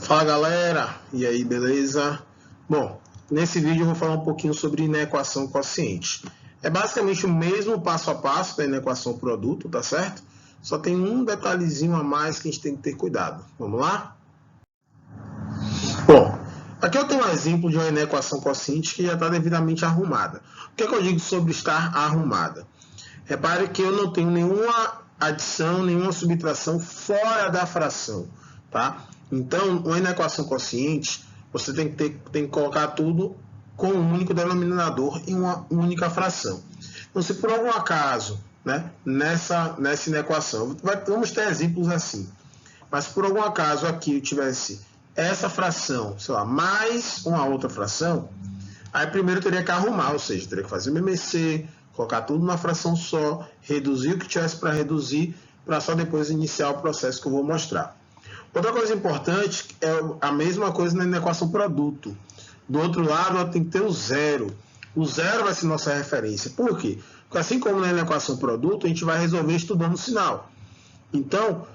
Fala galera, e aí, beleza? Bom, nesse vídeo eu vou falar um pouquinho sobre inequação quociente. É basicamente o mesmo passo a passo da inequação produto, tá certo? Só tem um detalhezinho a mais que a gente tem que ter cuidado. Vamos lá? Bom, aqui eu tenho um exemplo de uma inequação quociente que já está devidamente arrumada. O que é que eu digo sobre estar arrumada? Repare que eu não tenho nenhuma adição, nenhuma subtração fora da fração, tá? Então, uma inequação quociente, você tem que colocar tudo com um único denominador em uma única fração. Então, se por algum acaso, né, nessa inequação, vamos ter exemplos assim, mas se por algum acaso aqui eu tivesse essa fração, sei lá, mais uma outra fração, aí primeiro eu teria que arrumar, ou seja, teria que fazer o MMC, colocar tudo numa fração só, reduzir o que tivesse para reduzir, para só depois iniciar o processo que eu vou mostrar. Outra coisa importante é a mesma coisa na inequação produto. Do outro lado, tem que ter o zero. O zero vai ser nossa referência. Por quê? Porque assim como na inequação produto, a gente vai resolver estudando o sinal. Então,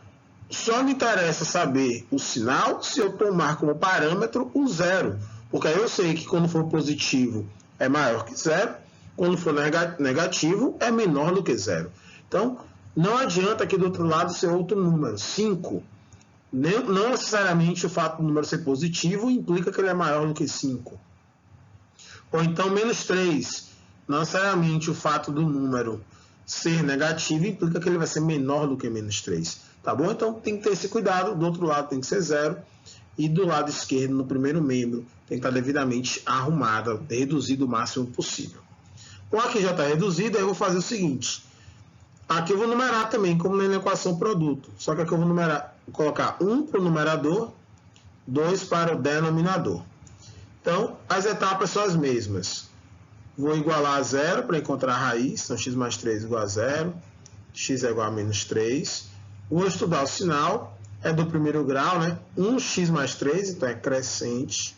só me interessa saber o sinal se eu tomar como parâmetro o zero. Porque aí eu sei que quando for positivo é maior que zero, quando for negativo é menor do que zero. Então, não adianta aqui do outro lado ser outro número, 5. Não necessariamente o fato do número ser positivo implica que ele é maior do que 5. Ou então menos 3. Não necessariamente o fato do número ser negativo implica que ele vai ser menor do que menos 3. Tá bom? Então tem que ter esse cuidado. Do outro lado tem que ser 0. E do lado esquerdo, no primeiro membro, tem que estar devidamente arrumada, reduzido o máximo possível. Bom, aqui já está reduzido, aí eu vou fazer o seguinte. Aqui eu vou numerar também, como na equação produto. Só que aqui eu vou colocar 1 para o numerador, 2 para o denominador. Então, as etapas são as mesmas. Vou igualar a zero para encontrar a raiz. Então, x mais 3 igual a zero. X é igual a menos 3. Vou estudar o sinal. É do primeiro grau, né? 1x mais 3, então é crescente.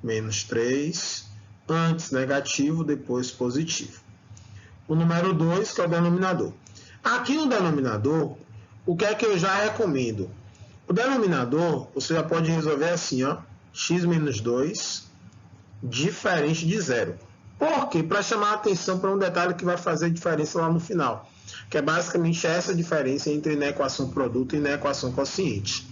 Menos 3. Antes negativo, depois positivo. O número 2, que é o denominador. Aqui no denominador, o que é que eu já recomendo? O denominador, você já pode resolver assim, ó, x menos 2, diferente de zero. Por quê? Para chamar a atenção para um detalhe que vai fazer diferença lá no final, que é basicamente essa diferença entre inequação produto e inequação quociente.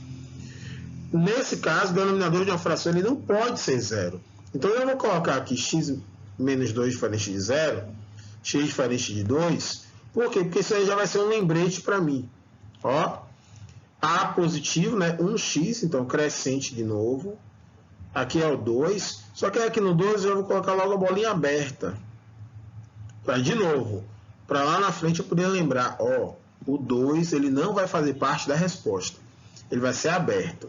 Nesse caso, o denominador de uma fração ele não pode ser zero. Então, eu vou colocar aqui x menos 2 diferente de zero, x diferente de 2. Por quê? Porque isso aí já vai ser um lembrete para mim. Ó, A positivo, né? 1x, então crescente de novo. Aqui é o 2. Só que aqui no 2 eu vou colocar logo a bolinha aberta. De novo, para lá na frente eu poder lembrar, ó, o 2 ele não vai fazer parte da resposta. Ele vai ser aberto.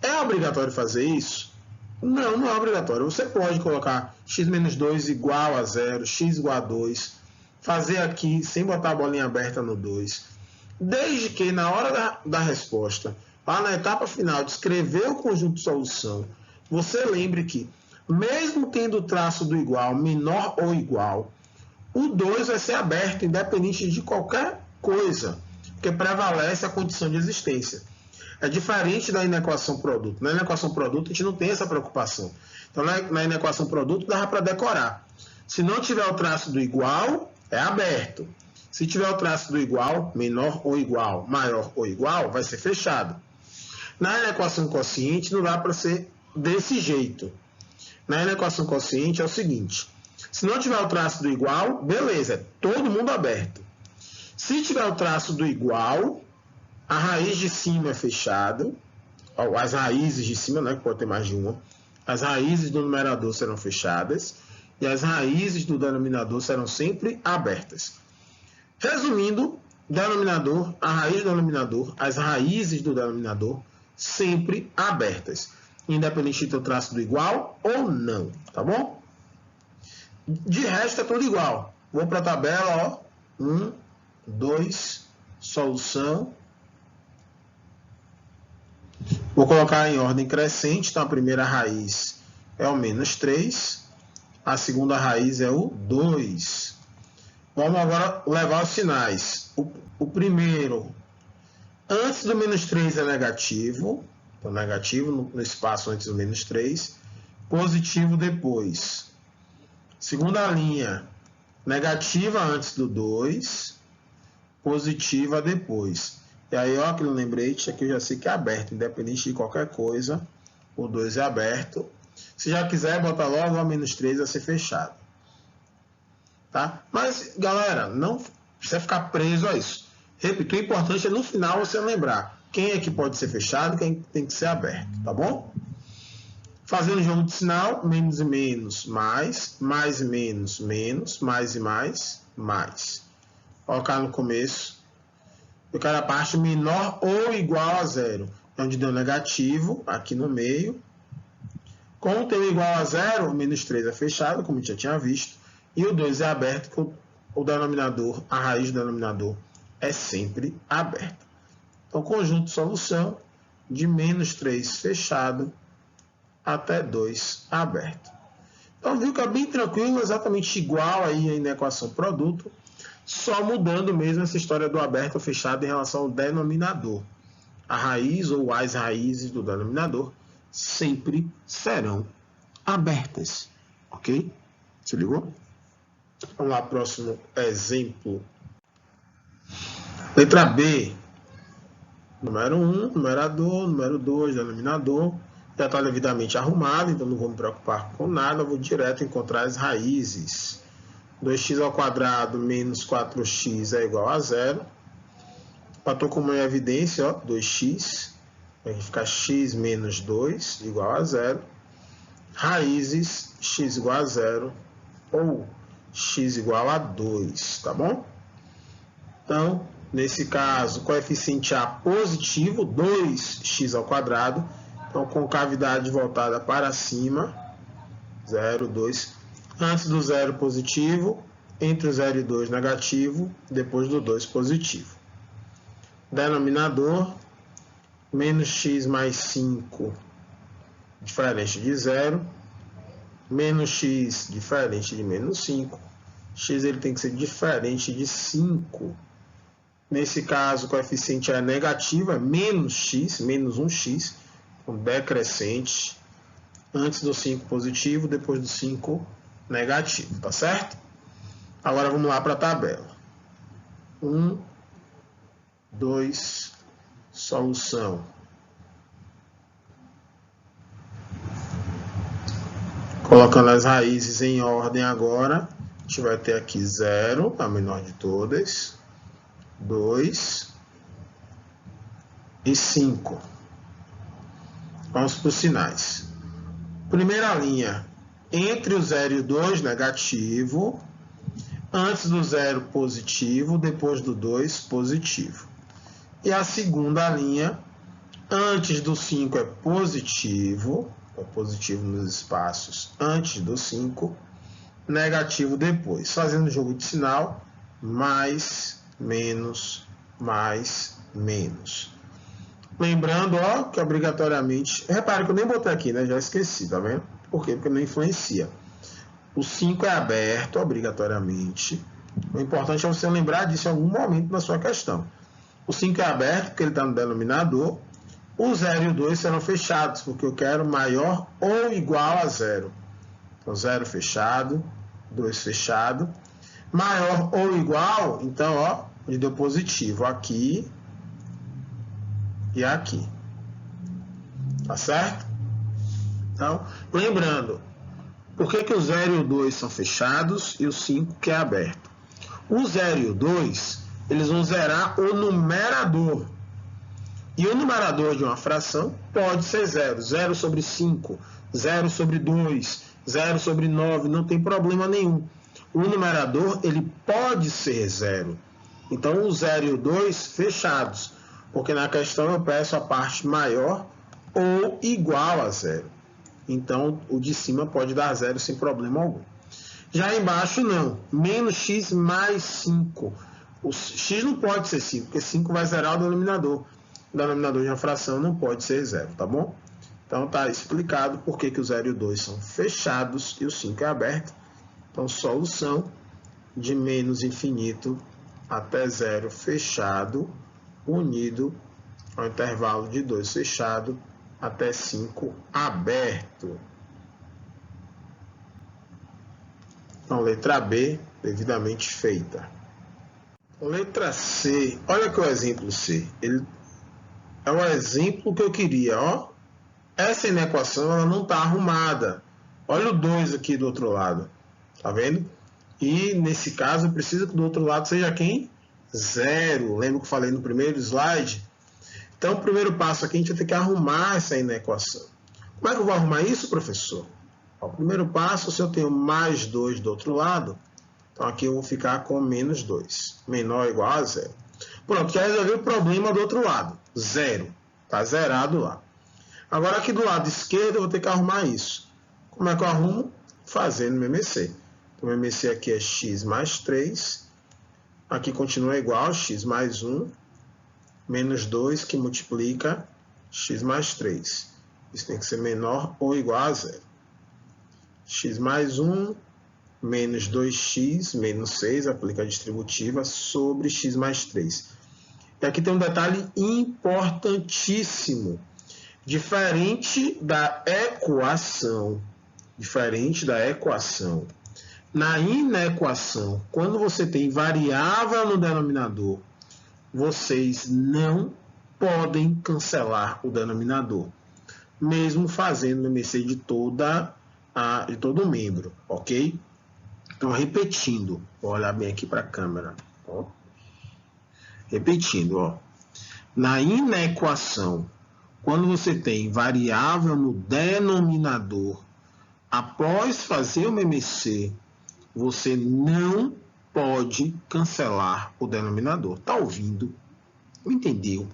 É obrigatório fazer isso? Não, não é obrigatório. Você pode colocar x menos 2 igual a 0, x igual a 2, fazer aqui sem botar a bolinha aberta no 2, desde que na hora da resposta, lá na etapa final de escrever o conjunto de solução, você lembre que, mesmo tendo o traço do igual menor ou igual, o 2 vai ser aberto, independente de qualquer coisa, porque prevalece a condição de existência. É diferente da inequação produto. Na inequação produto, a gente não tem essa preocupação. Então, na inequação produto, dá para decorar. Se não tiver o traço do igual, é aberto. Se tiver o traço do igual, menor ou igual, maior ou igual, vai ser fechado. Na inequação quociente, não dá para ser desse jeito. Na inequação quociente é o seguinte. Se não tiver o traço do igual, beleza, é todo mundo aberto. Se tiver o traço do igual, a raiz de cima é fechada, as raízes de cima, né, que pode ter mais de uma, as raízes do numerador serão fechadas e as raízes do denominador serão sempre abertas. Resumindo, denominador, a raiz do denominador, as raízes do denominador sempre abertas, independente de ter o traço do igual ou não, tá bom? De resto é tudo igual. Vou para a tabela, ó, 1, 2, solução. Vou colocar em ordem crescente, então a primeira raiz é o menos 3, a segunda raiz é o 2. Vamos agora levar os sinais. O primeiro, antes do menos 3 é negativo, Então, negativo no espaço antes do menos 3, positivo depois. Segunda linha, negativa antes do 2, positiva depois. E aí, ó, aquele lembrete aqui eu já sei que é aberto, independente de qualquer coisa, o 2 é aberto. Se já quiser, bota logo o menos 3 a ser fechado. Tá? Mas, galera, não precisa ficar preso a isso. Repito, o importante é no final você lembrar quem é que pode ser fechado e quem tem que ser aberto, tá bom? Fazendo jogo de sinal, menos e menos, mais e menos, menos, mais e mais, mais. Colocar no começo. Eu quero a parte menor ou igual a zero. Onde deu negativo, aqui no meio. Com o teu igual a zero, o menos 3 é fechado, como a gente já tinha visto. E o 2 é aberto, porque o denominador, a raiz do denominador, é sempre aberta. Então, conjunto de solução de menos 3 fechado até 2 aberto. Então, viu que é bem tranquilo, exatamente igual aí na equação produto, só mudando mesmo essa história do aberto ou fechado em relação ao denominador. A raiz ou as raízes do denominador sempre serão abertas, ok? Se ligou? Vamos lá, próximo exemplo. Letra B. Número 1, numerador, número 2, denominador. Já está devidamente arrumado, então não vou me preocupar com nada, vou direto encontrar as raízes. 2x ao quadrado menos 4x é igual a 0. Fator comum em evidência, ó, 2x. Vai ficar x menos 2 igual a 0. Raízes, x igual a 0 ou x igual a 2, tá bom? Então, nesse caso, coeficiente A positivo, 2x ao quadrado. Então, concavidade voltada para cima, 0, 2. Antes do 0 positivo, entre o 0 e 2 negativo, depois do 2 positivo. Denominador, menos x mais 5, diferente de 0. Menos x, diferente de menos 5. X ele tem que ser diferente de 5. Nesse caso, o coeficiente é negativo, é menos x, menos 1x, com decrescente. Antes do 5 positivo, depois do 5 negativo, tá certo? Agora vamos lá para a tabela. 1, 2, solução. Colocando as raízes em ordem agora, a gente vai ter aqui 0, a menor de todas, 2 e 5. Vamos para os sinais. Primeira linha, entre o 0 e o 2, negativo. Antes do 0, positivo. Depois do 2, positivo. E a segunda linha, antes do 5 é positivo nos espaços antes do 5, negativo depois. Fazendo jogo de sinal, mais, menos, mais, menos. Lembrando, ó, que obrigatoriamente... Repare que eu nem botei aqui, né? Já esqueci, tá vendo? Por quê? Porque não influencia. O 5 é aberto, obrigatoriamente. O importante é você lembrar disso em algum momento na sua questão. O 5 é aberto porque ele está no denominador. O 0 e o 2 serão fechados, porque eu quero maior ou igual a 0. Então, 0 fechado, 2 fechado. Maior ou igual, então, ó, ele deu positivo aqui e aqui. Tá certo? Então, lembrando, por que o 0 e o 2 são fechados e o 5 que é aberto? O 0 e o 2, eles vão zerar o numerador. E o numerador de uma fração pode ser 0. 0 sobre 5, 0 sobre 2, 0 sobre 9, não tem problema nenhum. O numerador ele pode ser 0. Então, o 0 e o 2 fechados, porque na questão eu peço a parte maior ou igual a 0. Então, o de cima pode dar 0 sem problema algum. Já embaixo, não. Menos x mais 5. O x não pode ser 5, porque 5 vai zerar o denominador. O denominador de uma fração não pode ser 0, tá bom? Então, está explicado por que o 0 e o 2 são fechados e o 5 é aberto. Então, solução de menos infinito até 0 fechado, unido ao intervalo de 2 fechado, até 5 aberto. Então, letra B, devidamente feita. Letra C, olha aqui o exemplo C. Ele é o exemplo que eu queria, ó. Essa inequação ela não está arrumada. Olha o 2 aqui do outro lado. Tá vendo? E nesse caso, eu preciso que do outro lado seja quem? 0. Lembra que eu falei no primeiro slide? Então, o primeiro passo aqui, a gente vai ter que arrumar essa inequação. Como é que eu vou arrumar isso, professor? O primeiro passo, se eu tenho mais 2 do outro lado, então aqui eu vou ficar com menos 2. Menor ou igual a 0. Pronto, já resolvi o problema do outro lado. 0. Está zerado lá. Agora aqui do lado esquerdo eu vou ter que arrumar isso. Como é que eu arrumo? Fazendo o MMC. Então o MMC aqui é x mais 3. Aqui continua igual, x mais 1. Menos 2 que multiplica x mais 3. Isso tem que ser menor ou igual a 0. X mais 1 menos 2x menos 6, aplica a distributiva, sobre x mais 3. E aqui tem um detalhe importantíssimo. Diferente da equação, na inequação, quando você tem variável no denominador, vocês não podem cancelar o denominador, mesmo fazendo o MMC de todo o membro, ok? Então, repetindo, vou olhar bem aqui para a câmera. Ó. Repetindo, ó. Na inequação, quando você tem variável no denominador, após fazer o MMC, você não pode cancelar o denominador. Tá ouvindo? Entendeu?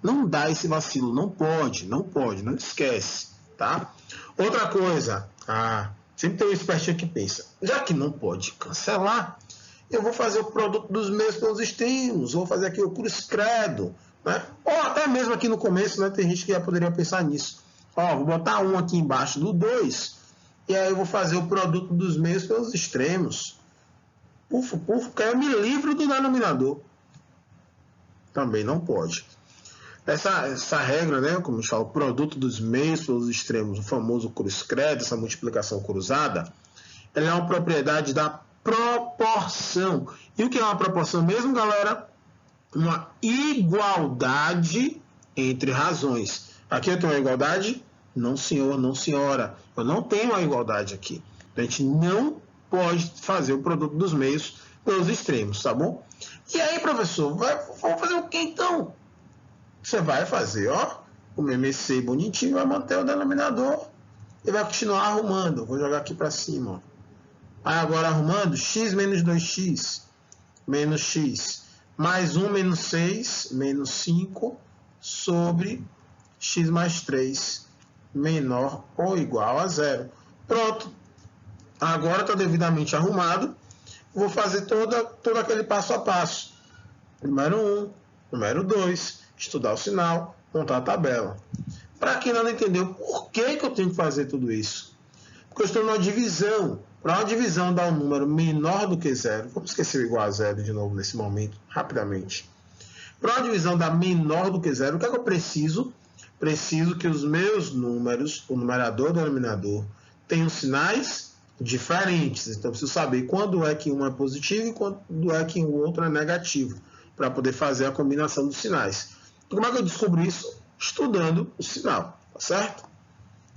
Não dá esse vacilo, não pode, não esquece, tá? Outra coisa, sempre tem um espertinho que pensa, já que não pode cancelar, eu vou fazer o produto dos meios pelos extremos, vou fazer aqui o cruz credo, né? Ou até mesmo aqui no começo, né, tem gente que já poderia pensar nisso. Ó, vou botar 1 aqui embaixo do 2, e aí eu vou fazer o produto dos meios pelos extremos. Pufo, porque eu me livro do denominador. Também não pode. Essa regra, né, como a gente fala, o produto dos meios pelos extremos, o famoso cruz credo, essa multiplicação cruzada, ela é uma propriedade da proporção. E o que é uma proporção mesmo, galera? Uma igualdade entre razões. Aqui eu tenho uma igualdade? Não, senhor, não, senhora. Eu não tenho uma igualdade aqui. A gente não pode fazer o produto dos meios pelos extremos, tá bom? E aí, professor, vamos fazer o que então? Você vai fazer, ó, o MMC bonitinho, vai manter o denominador e vai continuar arrumando. Vou jogar aqui para cima, ó. Aí agora arrumando, x menos 2x, menos x, mais 1 menos 6, menos 5, sobre x mais 3, menor ou igual a 0. Pronto. Agora está devidamente arrumado. Vou fazer todo aquele passo a passo. Número 1, número 2, estudar o sinal, montar a tabela. Para quem não entendeu por que eu tenho que fazer tudo isso? Porque eu estou numa divisão. Para uma divisão dar um número menor do que 0, vamos esquecer o igual a 0 de novo nesse momento, rapidamente. Para uma divisão dar menor do que 0, o que é que eu preciso? Preciso que os meus números, o numerador e o denominador, tenham sinais diferentes. Então, eu preciso saber quando é que um é positivo e quando é que o outro é negativo, para poder fazer a combinação dos sinais. Então, como é que eu descubro isso? Estudando o sinal, tá certo?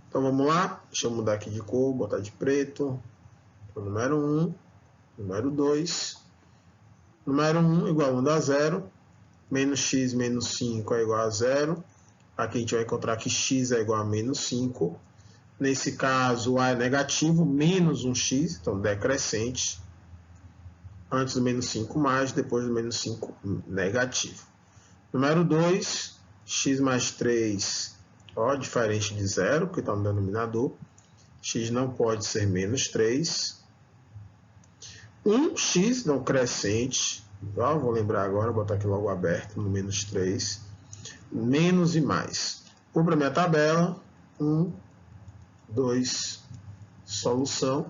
Então, vamos lá. Deixa eu mudar aqui de cor, botar de preto. Então, número 1, número 2. Número 1 igual a 0. Menos x menos 5 é igual a 0. Aqui a gente vai encontrar que x é igual a menos 5. Nesse caso, a é negativo, menos 1x, então decrescente. Antes do menos 5 mais, depois do menos 5 negativo. Número 2, x mais 3, ó, diferente de 0, porque está no denominador. X não pode ser menos 3. 1x, não crescente. Ó, vou lembrar agora, vou botar aqui logo aberto, no menos 3. Menos e mais. Vou para a minha tabela. 1, 2, solução.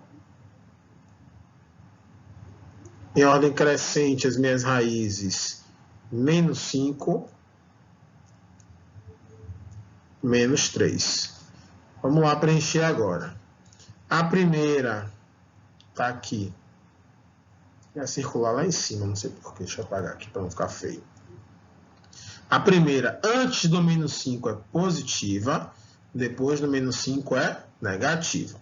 Em ordem crescente, as minhas raízes, menos 5. menos 3. Vamos lá preencher agora. A primeira está aqui. Vai circular lá em cima, não sei porquê. Deixa eu apagar aqui para não ficar feio. A primeira, antes do menos 5, é positiva. Depois do menos 5 é negativa.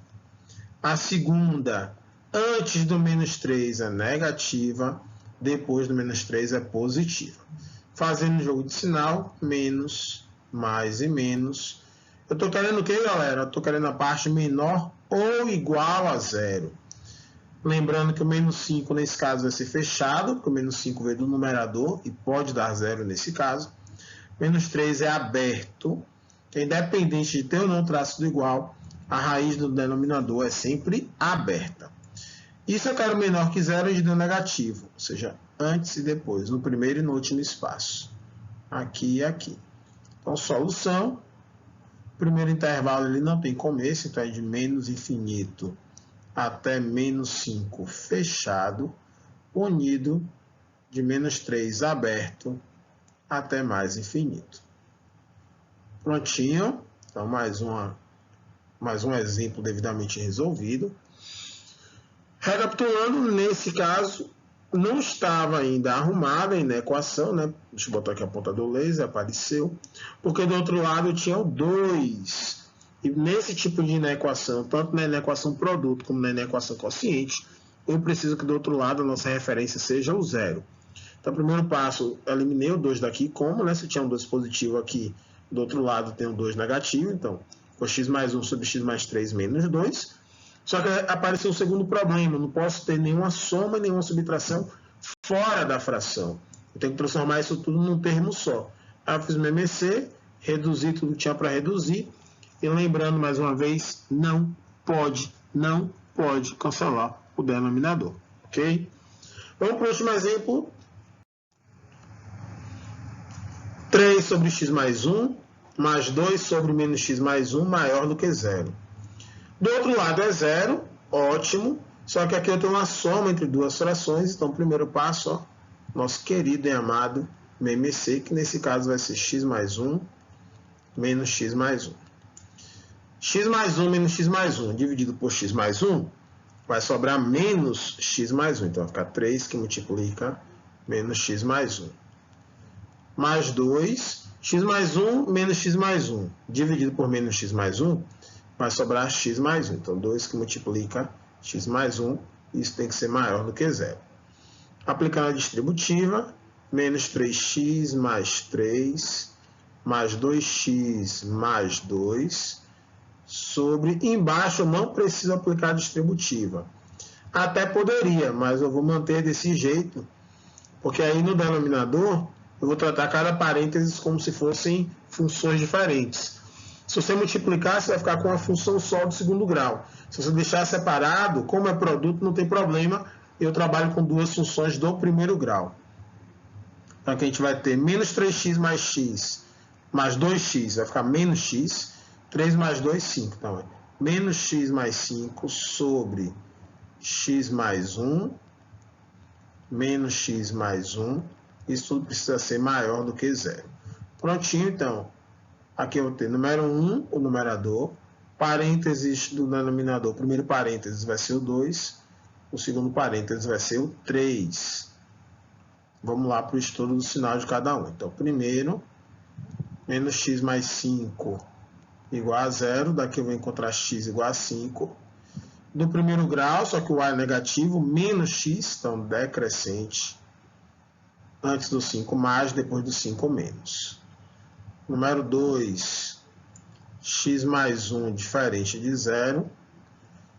A segunda, antes do menos 3 é negativa. Depois do menos 3 é positiva. Fazendo o jogo de sinal, menos, mais e menos. Eu estou querendo o que, galera? Eu estou querendo a parte menor ou igual a zero. Lembrando que o menos 5 nesse caso vai ser fechado, porque o menos 5 veio do numerador e pode dar zero nesse caso. Menos 3 é aberto, que é independente de ter ou não traço do igual, a raiz do denominador é sempre aberta. Isso eu quero menor que zero e de negativo, ou seja, antes e depois, no primeiro e no último espaço. Aqui e aqui. Então, solução. O primeiro intervalo ele não tem começo, então é de menos infinito até menos 5 fechado, unido de menos 3 aberto até mais infinito. Prontinho. Então, mais um exemplo devidamente resolvido. Recapitulando, nesse caso, não estava ainda arrumada na equação, né? Deixa eu botar aqui a ponta do laser, apareceu. Porque do outro lado tinha o 2. E nesse tipo de inequação, tanto na inequação produto como na inequação quociente, eu preciso que do outro lado a nossa referência seja o zero. Então, primeiro passo, eliminei o 2 daqui, como, né? Se tinha um 2 positivo aqui, do outro lado tem um 2 negativo, então, o x mais 1 sobre x mais 3 menos 2. Só que apareceu um segundo problema, eu não posso ter nenhuma soma e nenhuma subtração fora da fração. Eu tenho que transformar isso tudo num termo só. Aí eu fiz meu MC, reduzi tudo que tinha para reduzir, e lembrando mais uma vez, não pode cancelar o denominador, ok? Vamos para o último exemplo. 3 sobre x mais 1, mais 2 sobre menos x mais 1, maior do que zero. Do outro lado é zero, ótimo, só que aqui eu tenho uma soma entre duas frações, então o primeiro passo, ó, nosso querido e amado MMC, que nesse caso vai ser x mais 1 menos x mais 1. X mais 1 menos x mais 1 dividido por x mais 1, vai sobrar menos x mais 1, então vai ficar 3 que multiplica menos x mais 1. Mais 2, x mais 1 menos x mais 1, dividido por menos x mais 1, vai sobrar x mais 1. Então, 2 que multiplica x mais 1, isso tem que ser maior do que zero. Aplicando a distributiva, menos 3x mais 3, mais 2x mais 2, sobre, embaixo eu não preciso aplicar a distributiva. Até poderia, mas eu vou manter desse jeito, porque aí no denominador, eu vou tratar cada parênteses como se fossem funções diferentes. Se você multiplicar, você vai ficar com uma função só do segundo grau. Se você deixar separado, como é produto, não tem problema. Eu trabalho com duas funções do primeiro grau. Então, aqui a gente vai ter menos 3x mais x, mais 2x, vai ficar menos x. 3 mais 2, 5. Então, é menos x mais 5 sobre x mais 1, menos x mais 1. Isso tudo precisa ser maior do que zero. Prontinho, então. Aqui eu vou ter número 1, o numerador, parênteses do denominador. O primeiro parênteses vai ser o 2, o segundo parênteses vai ser o 3. Vamos lá para o estudo do sinal de cada um. Então, primeiro, menos x mais 5 igual a zero. Daqui eu vou encontrar x igual a 5. Do primeiro grau, só que o a é negativo, menos x, então decrescente. Antes do 5 mais, depois do 5 menos. Número 2, x mais 1 diferente de zero,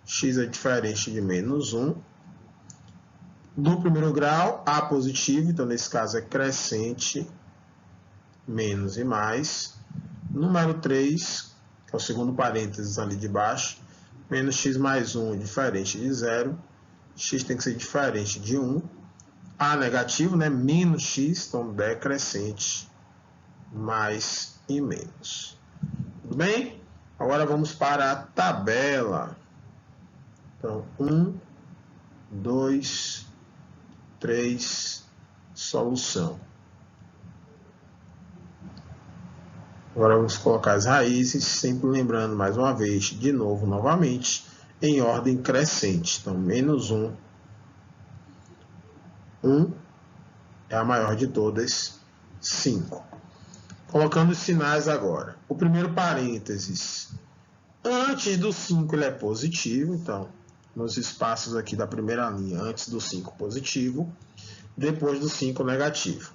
x é diferente de menos 1. Do primeiro grau, a positivo, então nesse caso é crescente, menos e mais. Número 3, que é o segundo parênteses ali de baixo, menos x mais 1 diferente de zero, x tem que ser diferente de 1. A negativo, né? Menos x, então decrescente, mais e menos. Tudo bem? Agora vamos para a tabela. Então, 1, 2, 3, solução. Agora vamos colocar as raízes, sempre lembrando mais uma vez, de novo, novamente, em ordem crescente. Então, menos 1. 1 é a maior de todas, 5. Colocando os sinais agora. O primeiro parênteses, antes do 5 ele é positivo, então, nos espaços aqui da primeira linha, antes do 5 positivo, depois do 5 negativo.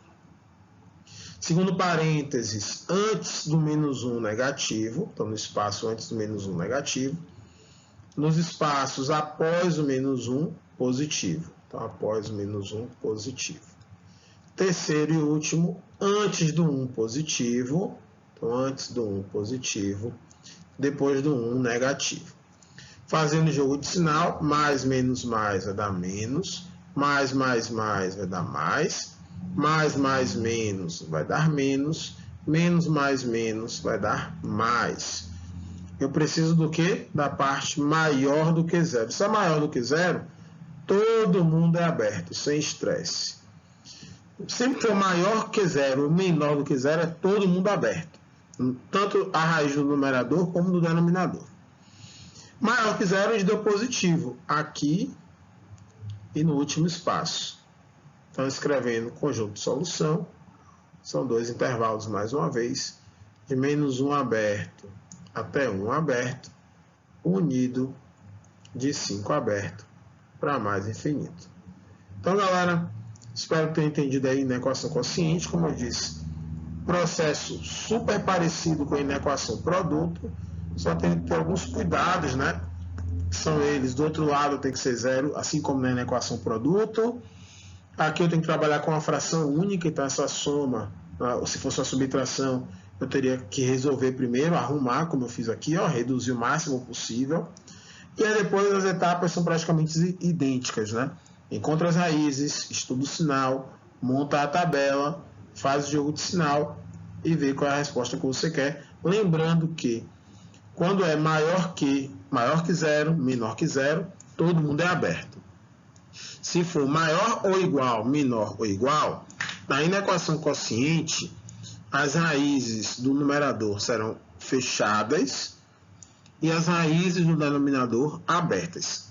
Segundo parênteses, antes do menos 1 negativo, então no espaço antes do menos 1 negativo, nos espaços após o menos 1 positivo, então após o menos 1 positivo. Terceiro e último, antes do 1 positivo, então antes do 1 positivo, depois do 1 negativo. Fazendo jogo de sinal, mais menos mais vai dar menos, mais vai dar mais menos vai dar menos, menos mais menos vai dar mais. Eu preciso do quê? Da parte maior do que zero. Se é maior do que zero, todo mundo é aberto, sem estresse. Sempre que for maior que zero ou menor do que zero, é todo mundo aberto. Tanto a raiz do numerador como do denominador. Maior que zero, a gente deu positivo aqui e no último espaço. Então, escrevendo conjunto de solução, são dois intervalos mais uma vez, de menos 1 aberto até 1 aberto, unido de 5 aberto para mais infinito. Então, galera, espero ter entendido aí na equação quociente, como eu disse, processo super parecido com a inequação produto, só tem que ter alguns cuidados, né? São eles, do outro lado tem que ser zero, assim como na inequação produto. Aqui eu tenho que trabalhar com uma fração única, então essa soma, se fosse uma subtração, eu teria que resolver primeiro, arrumar, como eu fiz aqui, ó, reduzir o máximo possível. E aí depois as etapas são praticamente idênticas, né? Encontra as raízes, estuda o sinal, monta a tabela, faz o jogo de sinal e vê qual é a resposta que você quer. Lembrando que quando é maior que zero, menor que zero, todo mundo é aberto. Se for maior ou igual, menor ou igual, na inequação quociente, as raízes do numerador serão fechadas e as raízes do denominador abertas.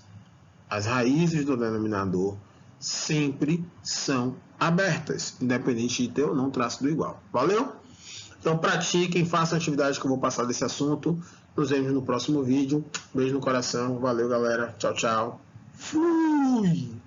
As raízes do denominador sempre são abertas, independente de ter ou não traço do igual. Valeu? Então pratiquem, façam a atividade que eu vou passar desse assunto. Nos vemos no próximo vídeo. Beijo no coração. Valeu, galera. Tchau, tchau. Fui!